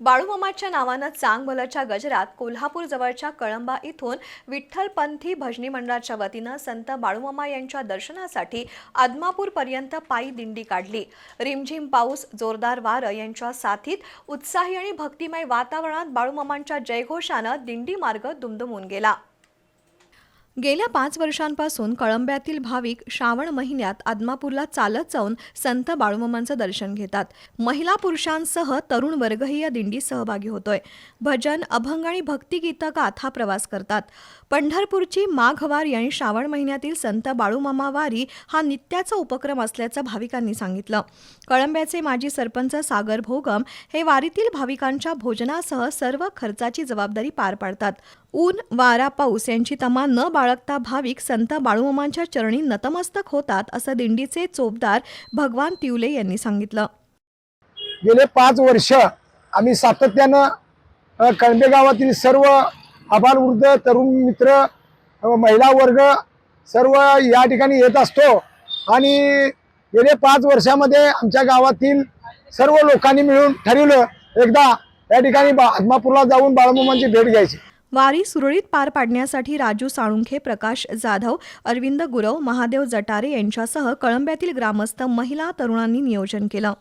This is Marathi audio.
बाळूमामाच्या नावानं चांगभलच्या गजरात कोल्हापूर जवळच्या कळंबा इथून विठ्ठलपंथी भजनी मंडळाच्या वतीनं संत बाळूमामा यांच्या दर्शनासाठी आदमापूरपर्यंत पायी दिंडी काढली। रिमझिम पाऊस, जोरदार वारं यांच्या साथीत उत्साही आणि भक्तिमय वातावरणात बाळूमामांच्या जयघोषानं दिंडी मार्ग दुमदुमून गेला। गेल्या 5 वर्षांपासून कळंब्यातील भाविक श्रावण महिन्यात आदमापूरला चालत जाऊन संत बाळूमामांचं दर्शन घेतात। महिला पुरुषांसह तरुण वर्गही या दिंडीत सहभागी होतोय। भजन, अभंग आणि भक्तिगीतं गात हा प्रवास करतात। पंढरपूरची माघ वारी आणि श्रावण महिन्यातील संत बाळूमामा वारी हा नित्याचा उपक्रम असल्याचं भाविकांनी सांगितलं। कळंब्याचे माजी सरपंच सागर भोगम हे वारीतील भाविकांच्या भोजनासह सर्व खर्चाची जबाबदारी पार पाडतात। ऊन, वारा, पाऊस यांची तमा न बाळगता भाविक संत बाळूमामांच्या चरणी नतमस्तक होतात, असं दिंडीचे चोपदार भगवान तिवले यांनी सांगितलं। गेले 5 वर्ष आम्ही सातत्यानं कळंबे गावातील सर्व आबालवृद्ध, तरुण मित्र, महिला वर्ग सर्व या ठिकाणी येत असतो आणि गेले 5 वर्षामध्ये आमच्या गावातील सर्व लोकांनी मिळून ठरवलं एकदा या ठिकाणी आदमापूरला जाऊन बाळूमामांची भेट घ्यायची। वारी सुरळीत पार पाडण्यासाठी राजू साळुंखे, प्रकाश जाधव, अरविंद गुरव, महादेव जटारे यांच्यासह कळंब्यातील ग्रामस्थ, महिला, तरुणांनी नियोजन केलं।